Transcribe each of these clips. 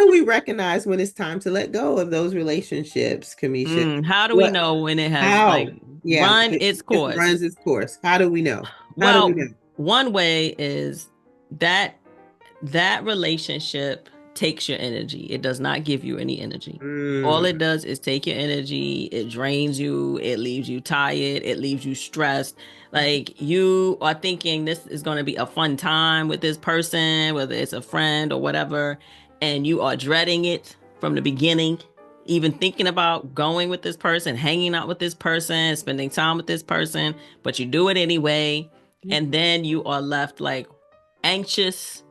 do we recognize when it's time to let go of those relationships, Kamisha? How do we What, know when it has like how? Yeah, run its it course? runs its course. How do we know? How do we Well, know? one way is that that relationship takes your energy. It does not give you any energy. All it Mm, does is take your energy. It drains you. It leaves you tired. It leaves you stressed. Like you are thinking this is going to be a fun time with this person, whether it's a friend or whatever, and you are dreading it from the beginning. Even thinking about going with this person, hanging out with this person, spending time with this person, but you do it anyway. And then you are left like anxious,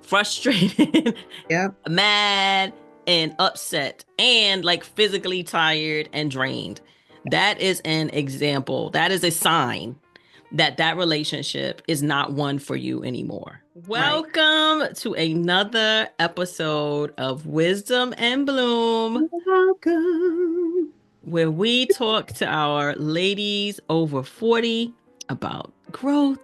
frustrated, yep. mad, and upset, and like physically tired and drained. That is an example. That is a sign that that relationship is not one for you anymore. Right. Welcome to another episode of Wisdom and Bloom, Welcome. where we talk to our ladies over 40 about growth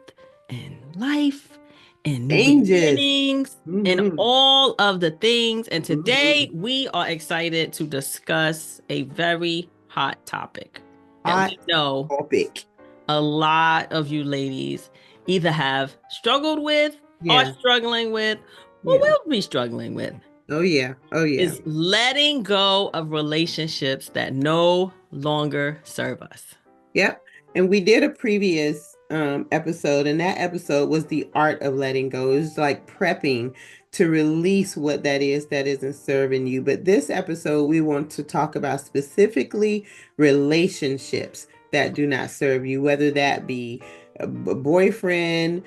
and life and new Changes. beginnings and Mm-hmm. all of the things. And today Mm-hmm. we are excited to discuss a very hot topic that we Hot know topic. a lot of you ladies either have struggled with, are Yeah. struggling with, or Yeah. will be struggling with, Oh yeah. Oh yeah. is letting go of relationships that no longer serve us. Yep. And we did a previous episode, and that episode was the art of letting go. It's like prepping to release what that isn't serving you. But this episode, we want to talk about specifically relationships that do not serve you, whether that be a boyfriend,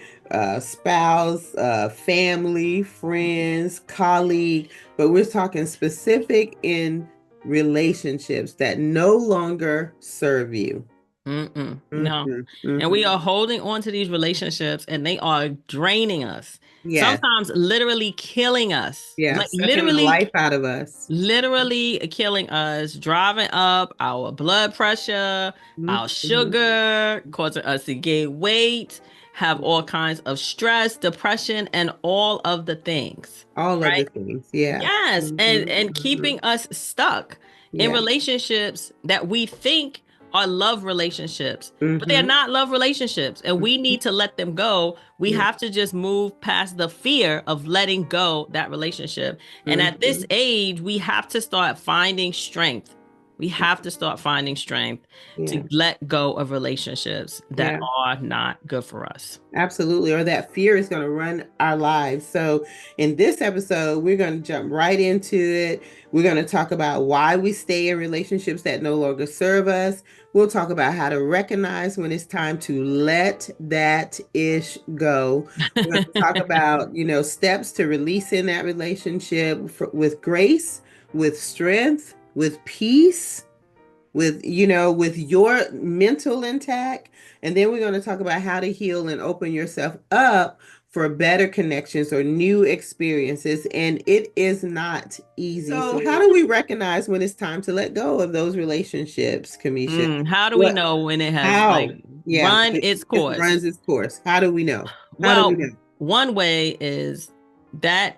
spouse, family, friends, colleague. But we're talking specific in relationships that no longer serve you. Mm-mm, no. Mhm, And we are mhm. holding on to these relationships and they are draining us. Yes, Sometimes literally killing us. yeah, Like sucking the life out of us. literally killing us, driving up our blood pressure, our Mhm. sugar, causing us to gain weight, have all kinds of stress, depression, and all of the things. All of the Right? things, yeah. Yes, Mhm, and mhm. keeping us stuck in Yeah. relationships that we think are love relationships, but they're Hmm. not love relationships, and we need to let them go. We Yeah. have to just move past the fear of letting go that relationship. And at this Hmm. age, we have to start finding strength. We have to start finding strength to Yeah. let go of relationships that Yeah. are not good for us. Absolutely. Or that fear is going to run our lives. So, in this episode, we're going to jump right into it. We're going to talk about why we stay in relationships that no longer serve us. We'll talk about how to recognize when it's time to let that ish go. We're going to talk about, steps to releasing that relationship with grace, with strength, with peace, with your mental intact. And then we're going to talk about how to heal and open yourself up for better connections or new experiences. And it is not easy. So how do we recognize when it's time to let go of those relationships, Kamisha? How do we What, know when it has like how? Yeah, run its it course? runs its course. How do we know? How do we Well, know? one way is that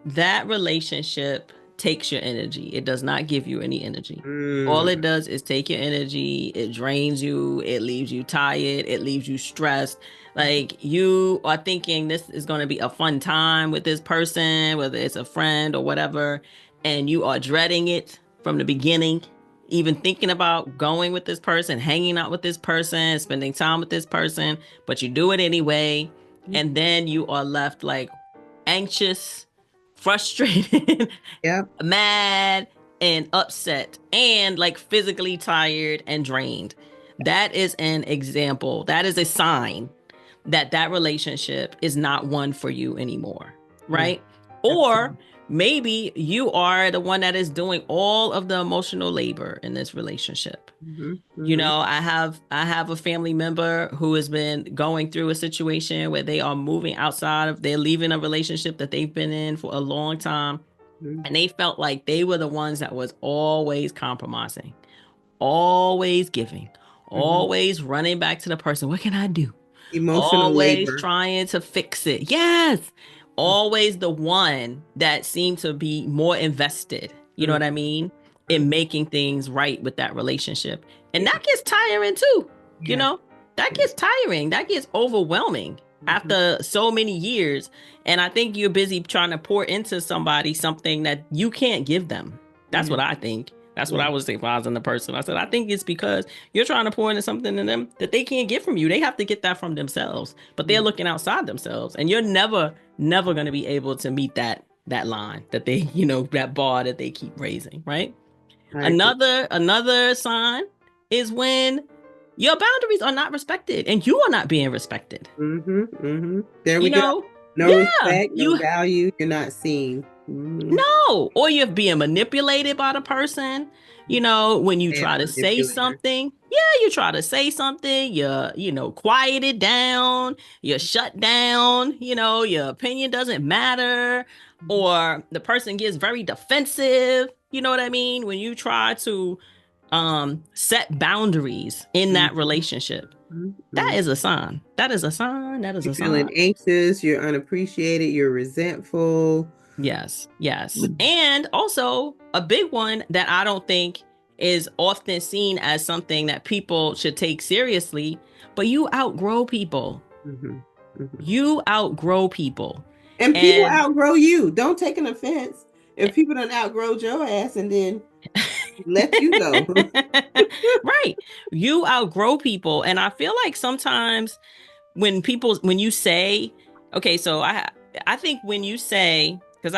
that relationship takes your energy. It does not give you any energy. All Mm, it does is take your energy, it drains you, it leaves you tired, it leaves you stressed. Like you are thinking this is going to be a fun time with this person, whether it's a friend or whatever, and you are dreading it from the beginning. Even thinking about going with this person, hanging out with this person, spending time with this person, but you do it anyway. And then you are left like anxious, frustrated, yep. mad, and upset, and like physically tired and drained. That is an example. That is a sign that that relationship is not one for you anymore, Yeah, right? Or absolutely. maybe you are the one that is doing all of the emotional labor in this relationship. Hmm. You Hmm. know, I have a family member who has been going through a situation where they are moving outside of they're leaving a relationship that they've been in for a long time, and they felt like they were the ones that was always compromising, always giving, Hmm. always running back to the person, what can I do? Emotional Always labor. trying to fix it. Yes. always the one that seemed to be more invested, you know what I mean, in making things right with that relationship. And Yeah. that gets tiring too, you Yeah. know, that gets tiring, that gets overwhelming Mhm. after so many years. And I think you're busy trying to pour into somebody something that you can't give them. That's Yeah. what I think. That's what Yeah. I was saying if I was in the person. I said, I think it's because you're trying to pour into something in them that they can't get from you. They have to get that from themselves, but they're Yeah. looking outside themselves. And you're never going to be able to meet that line that they, that bar that they keep raising, right? I agree. Another sign is when your boundaries are not respected and you are not being respected. There we You go. know? No Yeah, respect, no you value. You're not seen. no, or you're being manipulated by the person. When you And try to say manipulator. something, yeah, you try to say something, quiet it down, you're shut down, your opinion doesn't matter, Mhm. or the person gets very defensive. You know what I mean? When you try to set boundaries in that Mhm. relationship, that Mhm. is a sign. That is a sign. That is You're a sign. feeling anxious, you're unappreciated, you're resentful. Yes, yes. And also, a big one that I don't think is often seen as something that people should take seriously, but you outgrow people. Mhm. Mhm. You outgrow people. And people And outgrow you. Don't take an offense if people don't outgrow your ass and then let you go. right, you outgrow people. And I feel like sometimes when you say, okay, so I think when you say, because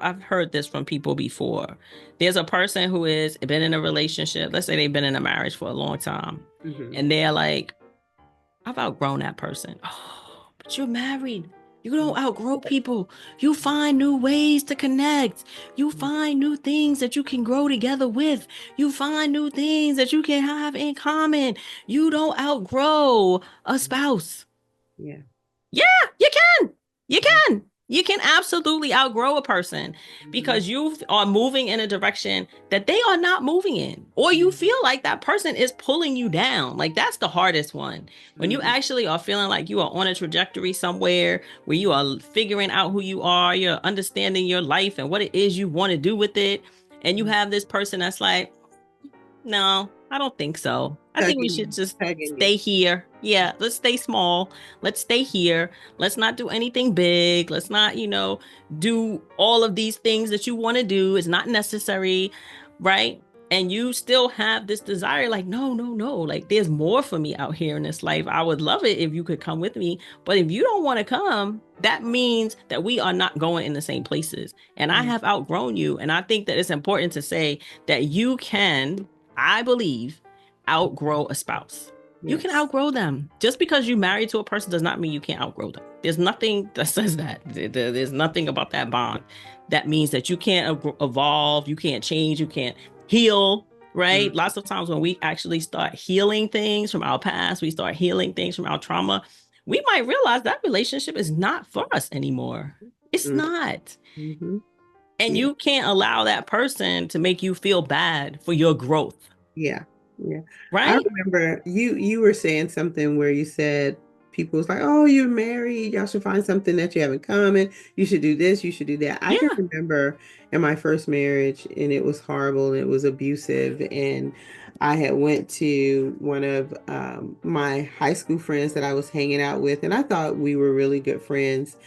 I've heard this from people before, there's a person who has been in a relationship, let's say they've been in a marriage for a long time, Mhm. and they're like, I've outgrown that person. Oh, but you're married. You don't outgrow people. You find new ways to connect. You find new things that you can grow together with. You find new things that you can have in common. You don't outgrow a spouse. Yeah. Yeah, you can. You can. You can absolutely outgrow a person Mhm. because you are moving in a direction that they are not moving in, or you feel like that person is pulling you down. Like that's the hardest one. When you Mhm. actually are feeling like you are on a trajectory somewhere where you are figuring out who you are, you're understanding your life and what it is you want to do with it, and you have this person that's like, no, I don't think so. I think we Tugging should you, just tugging you. stay here. Yeah, let's stay small. Let's stay here. Let's not do anything big. Let's not, do all of these things that you want to do. It's not necessary, right? And you still have this desire, like, no, no, no. Like, there's more for me out here in this life. I would love it if you could come with me. But if you don't want to come, that means that we are not going in the same places. And I Yeah. have outgrown you. And I think that it's important to say that you can, I believe, outgrow a spouse. You can Yes. outgrow them. Just because you married to a person does not mean you can't outgrow them. There's nothing that says that. There's nothing about that bond that means that you can't evolve, you can't change, you can't heal, right? Mhm. Lots of times when we actually start healing things from our past, we start healing things from our trauma, we might realize that relationship is not for us anymore. It's Mhm. not. Mhm. And Yeah. you can't allow that person to make you feel bad for your growth, Yeah. Yeah. I right? remember you were saying something where you said people was like, "Oh, you're married. Y'all should find something that you have in common. You should do this, you should do that." I can Yeah. remember in my first marriage and it was horrible and it was abusive and I had went to one of my high school friends that I was hanging out with and I thought we were really good friends.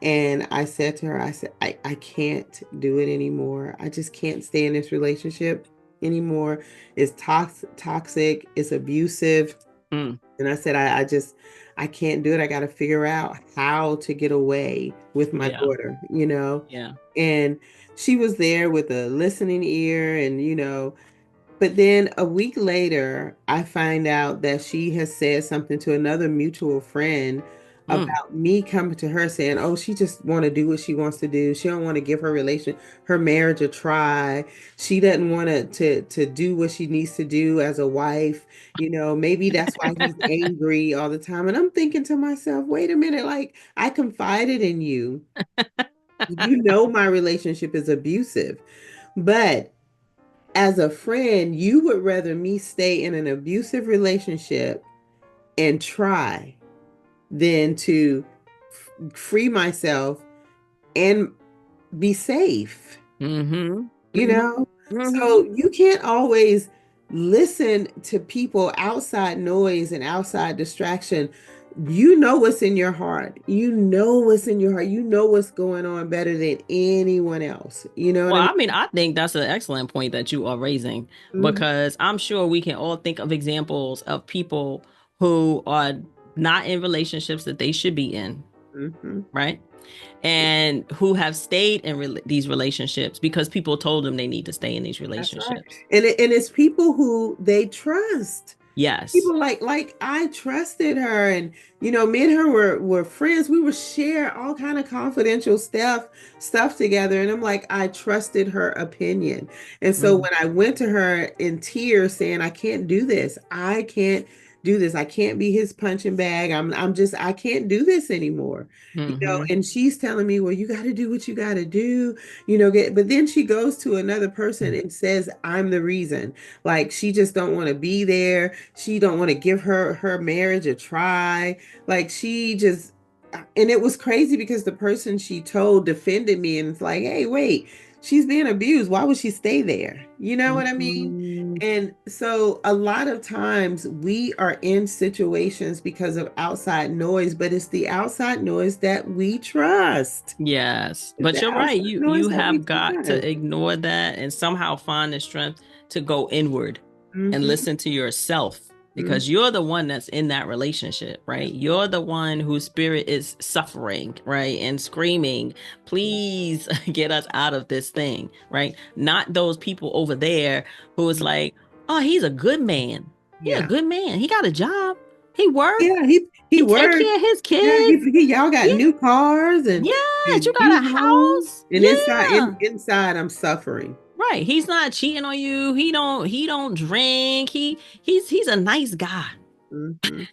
And I said to her, I said, I can't do it anymore. I just can't stay in this relationship anymore. It's toxic, it's abusive. Mm, And I said, I can't do it. I got to figure out how to get away with my yeah. daughter. Yeah. And she was there with a listening ear and but then a week later, I find out that she has said something to another mutual friend Mm. about me coming to her saying, "Oh, she just want to do what she wants to do. She don't want to give her marriage a try. She doesn't want to do what she needs to do as a wife. Maybe that's why he's angry all the time." And I'm thinking to myself, "Wait a minute, like I confided in you. You know my relationship is abusive, but as a friend, you would rather me stay in an abusive relationship and try than to free myself and be safe, Mm-hmm. you know? Mm-hmm. So you can't always listen to people outside noise and outside distraction. You know what's in your heart. You know what's in your heart. You know what's going on better than anyone else. You know what Well, I I mean, I think that's an excellent point that you are raising mean? because I'm sure we can all think of examples of people who are not in relationships that they should be in, Hmm. right? And who have stayed in these relationships because people told them they need to stay in these That's right. relationships. And it's people who they trust. Yes. People like I trusted her, and me and her were friends. We would share all kind of confidential stuff together, and I'm like, I trusted her opinion. And so Mm-hmm. when I went to her in tears saying, I can't do this. I can't do this. I can't be his punching bag. I'm just I can't do this anymore. Mm-hmm. And she's telling me, well, you got to do what you got to do, but then she goes to another person and says, I'm the reason. Like she just don't want to be there. She don't want to give her marriage a try. Like she just, and it was crazy because the person she told defended me, and it's like, hey, wait, she's being abused. Why would she stay there? You know what I mean? Mm-hmm. And so a lot of times we are in situations because of outside noise, but it's the outside noise that we trust. Yes, It's but the you're right. outside You noise that we have got to trust. ignore that and somehow find the strength to go inward and Hmm. listen to yourself Hmm. because you're the one that's in that relationship, right? You're the one whose spirit is suffering, right? And screaming, please get us out of this thing, right? Not those people over there who is like, oh, he's a good man. He a Yeah. good man. He got a job. He work. Yeah, he He take worked. care of his Yeah, kids. y'all got Yeah. new cars Yes, you and got new a homes. house. And Yeah. inside I'm suffering. Right. He's not cheating on you. He don't drink. He's a nice guy. Hmm. Hmm.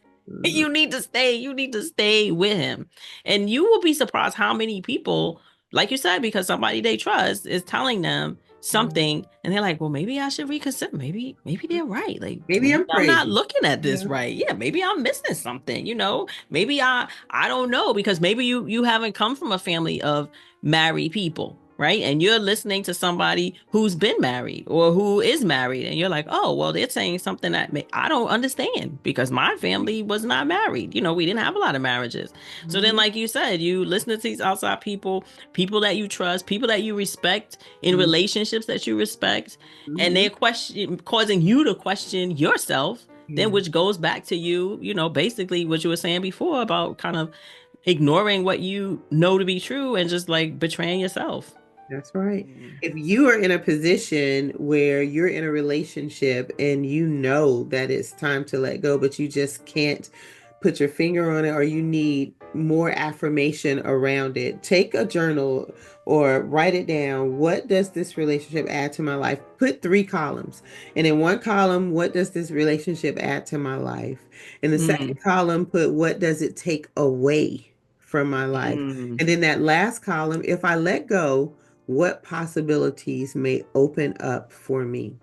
You need to stay. You need to stay with him. And you will be surprised how many people, like you said, because somebody they trust is telling them something and they're like, well, maybe I should reconsider. Maybe they're right. Like Maybe maybe I'm I'm not crazy. looking at this Yeah. right. Yeah, maybe I'm missing something, Maybe I don't know because maybe you haven't come from a family of married people. Right. And you're listening to somebody who's been married or who is married. And you're like, oh, well, they're saying something that I don't understand because my family was not married. We didn't have a lot of marriages. So then, Mhm. like you said, you listen to these outside people, people that you trust, people that you respect in Mhm. relationships that you respect, and Mhm. they're causing you to question yourself. Then, Yeah. which goes back to you, basically what you were saying before about kind of ignoring what you know to be true and just like betraying yourself. That's right. Mm. If you are in a position where you're in a relationship and you know that it's time to let go, but you just can't put your finger on it, or you need more affirmation around it, take a journal or write it down. What does this relationship add to my life? Put 3 columns. And in one column, what does this relationship add to my life? In the second Mm. column, put what does it take away from my life? Mm. And in that last column, if I let go, what possibilities may open up for me?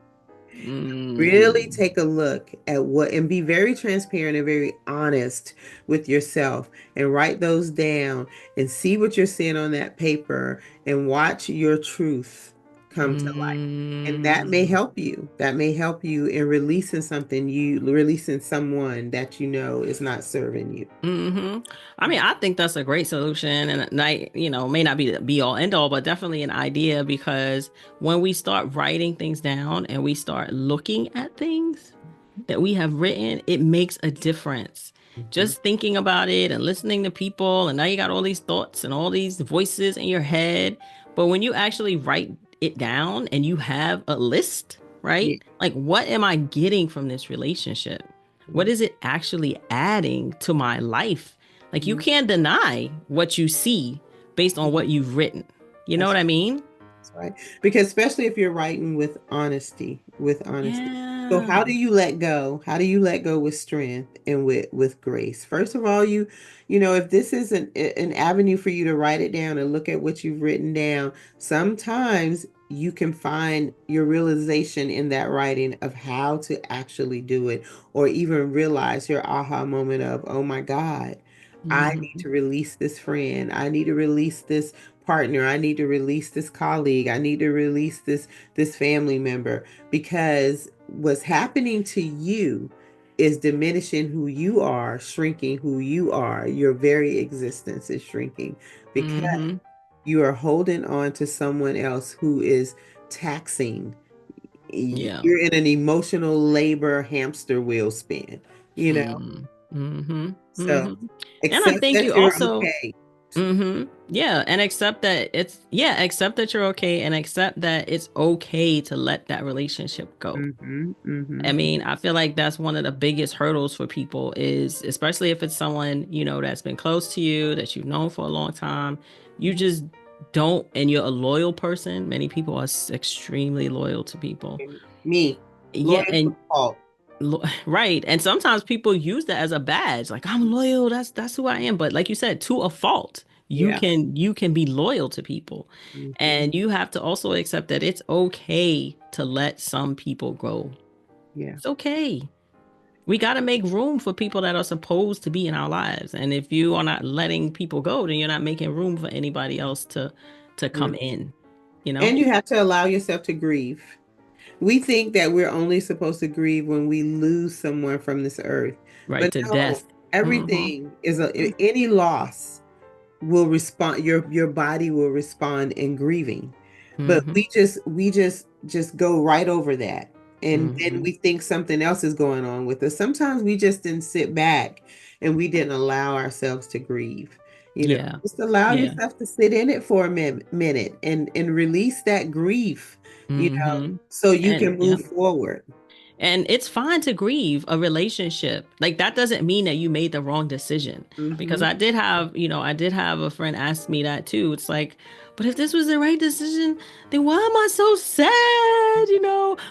Really Mm. take a look at what and be very transparent and very honest with yourself and write those down and see what you're seeing on that paper and watch your truth come to light. And that may Mm. help you. That may help you in releasing someone that you know is not serving you. Hmm. I mean, I think that's a great solution, and may not be the be all end all, but definitely an idea because when we start writing things down and we start looking at things that we have written, it makes a difference. Mhm. Just thinking about it and listening to people, and now you got all these thoughts and all these voices in your head. But when you actually write it down and you have a list, Yeah. right? Like, what am I getting from this relationship? What is it actually adding to my life? Like, you Mhm. can't deny what you see based on what you've written. You know That's what I mean? That's right. Because especially if you're writing with honesty. So Yeah. how do you let go? How do you let go with strength and with grace? First of all, if this is an avenue for you to write it down and look at what you've written down, sometimes you can find your realization in that writing of how to actually do it, or even realize your aha moment of, oh my God, I need Hmm. to release this friend. I need to release this partner. I need to release this colleague. I need to release this family member, because what's happening to you is diminishing who you are, shrinking who you are. Your very existence is shrinking because Mm-hmm. you are holding on to someone else who is taxing. Yeah. You're in an emotional labor hamster wheel spin, you know? Mm-hmm. Mm-hmm. So Mm-hmm. And I accept think that you you're also, okay. yeah, and accept that accept that you're okay and accept that it's okay to let that relationship go. Mm-hmm, I mm-hmm. mean, I feel like that's one of the biggest hurdles for people is, especially if it's someone, that's been close to you, that you've known for a long time. You just don't, and you're a loyal person. Many people are extremely loyal to people. Me, loyal Yeah, to and fault. right. And sometimes people use that as a badge. Like, I'm loyal. That's who I am. But like you said, to a fault, Yeah. you can be loyal to people. Mm-hmm. And you have to also accept that it's okay to let some people go. Yeah. It's okay. We got to make room for people that are supposed to be in our lives. And if you are not letting people go, then you're not making room for anybody else to come Mm. in, you know? And you have to allow yourself to grieve. We think that we're only supposed to grieve when we lose someone from this earth. Right But to no, death. Hmm. everything is any loss will respond, your body will respond in grieving. But Hmm. we just go right over that, and then Hmm. we think something else is going on with us. Sometimes we just didn't sit back and we didn't allow ourselves to grieve. Yeah. Just allow Yeah. yourself to sit in it for a minute and release that grief, Hmm. so you And can yeah. move forward. And it's fine to grieve a relationship. Like that doesn't mean that you made the wrong decision. Because Hmm. I did have a friend ask me that too. It's like, but if this was the right decision, then why am I so sad?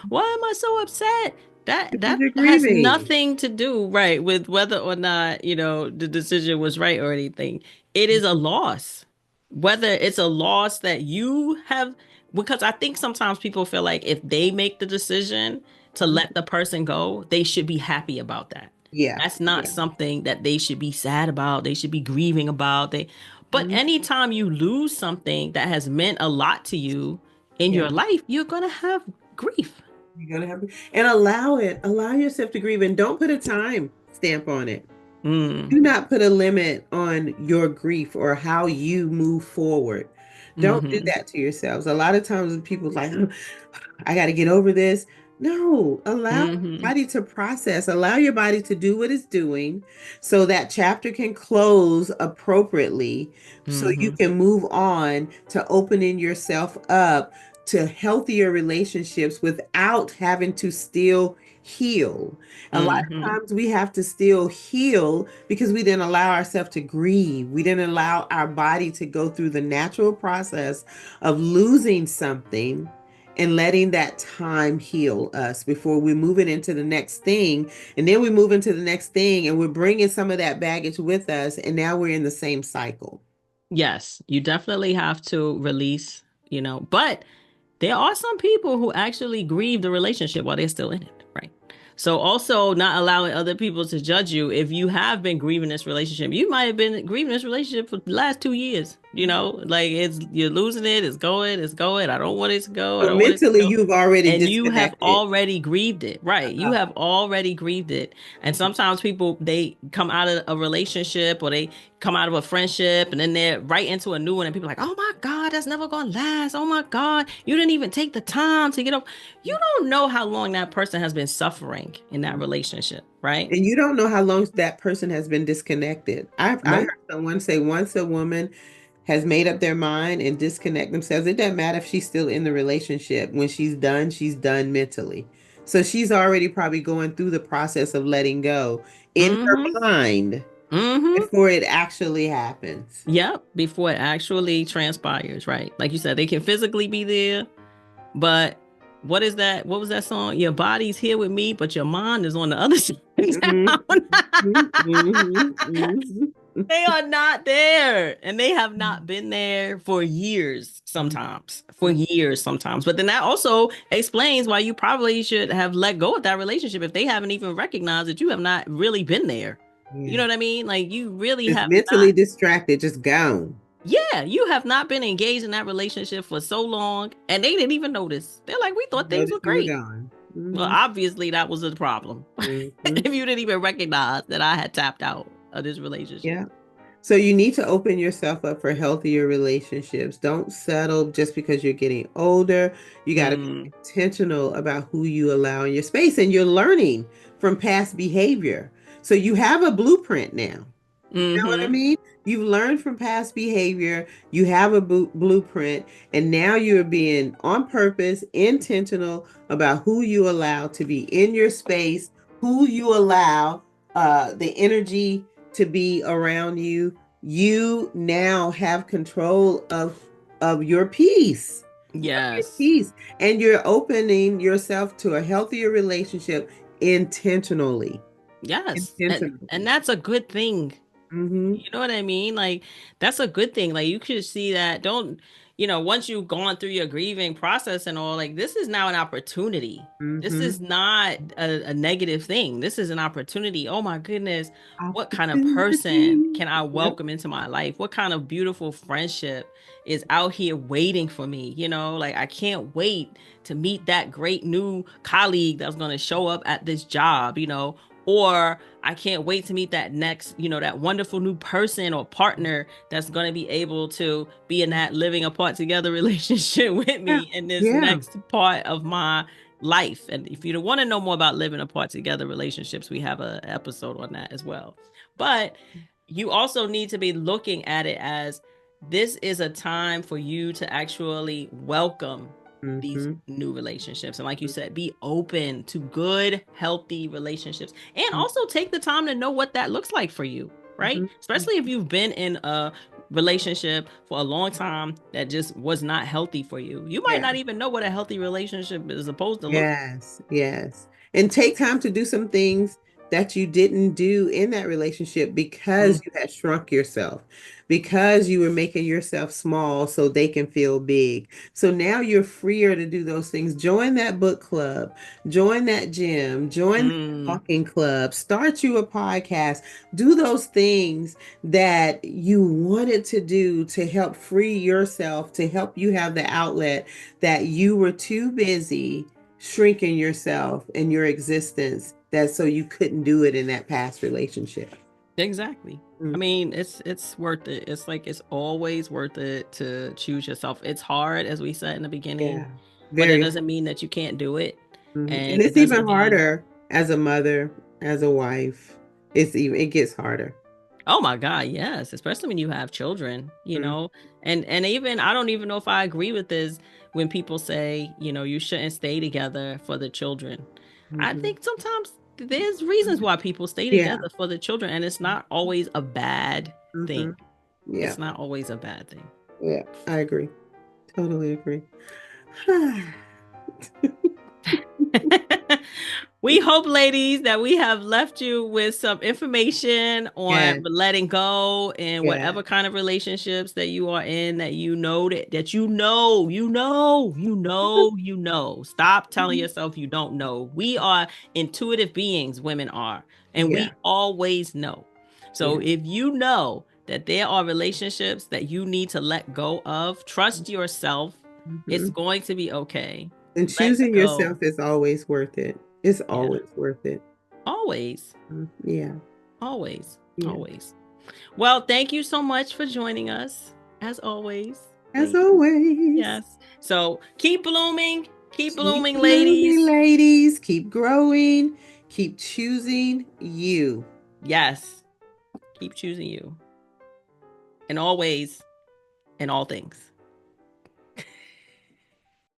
Why am I so upset? That Because you're has grieving. nothing to do, right, with whether or not, the decision was right or anything. It is a loss. Whether it's a loss that you have, because I think sometimes people feel like if they make the decision to let the person go, they should be happy about that. Yeah, That's not yeah. something that they should be sad about. They should be grieving about. But Mhm. anytime you lose something that has meant a lot to you in Yeah. your life, you're gonna have grief. You're gonna have and allow yourself to grieve, and don't put a time stamp on it. Mm. Do not put a limit on your grief or how you move forward. Don't do Mm-hmm. that to yourselves. A lot of times people like, "Oh, I got to get over this." No, allow your Mm-hmm. body to process, allow your body to do what it's doing so that chapter can close appropriately, so you Mm-hmm. can move on to opening yourself up to healthier relationships without having to still heal. A lot of Mm-hmm. times we have to still heal because we didn't allow ourselves to grieve. We didn't allow our body to go through the natural process of losing something and letting that time heal us before we move it into the next thing. And then we move into the next thing and we're bringing some of that baggage with us. And now we're in the same cycle. Yes, you definitely have to release, but there are some people who actually grieve the relationship while they're still in it, right? So also not allowing other people to judge you. If you have been grieving this relationship, you might have been grieving this relationship for the last 2 years. Like you're losing it, it's going. I don't want it to go. I So don't want it to mentally, go. you've already And you have disconnected. already grieved it, right? You have already grieved it. And sometimes people, they come out of a relationship or they come out of a friendship and then they're right into a new one and people are like, oh my God, that's never gonna last. Oh my God, you didn't even take the time to get up. You don't know how long that person has been suffering in that relationship, right? And you don't know how long that person has been disconnected. I heard Nope. someone say once a woman has made up their mind and disconnect themselves, it doesn't matter if she's still in the relationship. When she's done mentally. So she's already probably going through the process of letting go in Mm-hmm. her mind Mm-hmm. before it actually happens. Yep. Before it actually transpires, right? Like you said, they can physically be there, but what is that? What was that song? Your body's here with me, but your mind is on the other side Mhm, of mhm, mhm, town. mhm. They are not there. And they have not been there for years sometimes. For years sometimes. But then that also explains why you probably should have let go of that relationship if they haven't even recognized that you have not really been there. You know Yeah. what I mean? Like you really Just have mentally not. distracted, just gone. Yeah, you have not been engaged in that relationship for so long, and they didn't even notice. They're like, we thought things Notice were you were great. gone. Well, Hmm. obviously that was the problem. Hmm. If you didn't even recognize that I had tapped out of this relationship. Yeah. So you need to open yourself up for healthier relationships. Don't settle just because you're getting older. You got to be Mm, intentional about who you allow in your space, and you're learning from past behavior. So you have a blueprint now. You know what I mm-hmm. mean? You've learned from past behavior. You have a blueprint, and now you're being on purpose, intentional about who you allow to be in your space, who you allow the energy to be around you. You now have control of your peace, your Yes. peace, and you're opening yourself to a healthier relationship intentionally. Yes. And Intentionally. that's a good thing. Mm-hmm. You know what I mean? Like that's a good thing. Like you could see that don't, once you've gone through your grieving process and all, like this is now an opportunity. This Mm-hmm. is not a negative thing. This is an opportunity. Oh my goodness, what kind of person Opportunity. can I Yep. welcome into my life? What kind of beautiful friendship is out here waiting for me? Like I can't wait to meet that great new colleague that's going to show up at this job, or I can't wait to meet that next, that wonderful new person or partner that's going to be able to be in that living apart together relationship with Yeah. me in this Yeah. next part of my life. And if you want to know more about living apart together relationships, we have an episode on that as well. But you also need to be looking at it as this is a time for you to actually welcome these Mm-hmm. new relationships. And like you said, be open to good, healthy relationships. And also take the time to know what that looks like for you, right? Mm-hmm. Especially if you've been in a relationship for a long time that just was not healthy for you. You might Yeah. not even know what a healthy relationship is supposed to look. Yes, yes. And take time to do some things that you didn't do in that relationship because Mm, you had shrunk yourself, because you were making yourself small so they can feel big. So now you're freer to do those things. Join that book club, join that gym, join that mm, walking club, start you a podcast, do those things that you wanted to do to help free yourself, to help you have the outlet that you were too busy shrinking yourself and your existence that so you couldn't do it in that past relationship. exactly. I Mm. mean, it's worth it. It's like it's always worth it to choose yourself. It's hard, as we said in the beginning, Yeah, but it very doesn't hard. mean that you can't do it. Mhm. And And it it's doesn't even mean, harder as a mother, as a wife. It gets harder. oh my God, yes, especially when you have children, Mm. and even I don't even know if I agree with this when people say, you shouldn't stay together for the children. I Mhm. think sometimes there's reasons why people stay Yeah. together for the children, and it's not always a bad Hmm. thing. Yeah. It's not always a bad thing. Yeah. I agree. Totally agree. We hope, ladies, that we have left you with some information on Yeah. letting go in Yeah. whatever kind of relationships that you are in, that you know. Stop telling yourself you don't know. We are intuitive beings, women are, and we Yeah. always know. So Yeah. if you know that there are relationships that you need to let go of, trust yourself. It's Mhm. going to be okay. And Let choosing go. yourself is always worth it. It's Yeah. always worth it. Always. Yeah. Always. Yeah. Always. Well, thank you so much for joining us, as always, As ladies. always, Yes. So keep keep blooming, blooming, ladies. ladies. Keep growing. Keep choosing you. Yes. Keep choosing you. And always, in all things.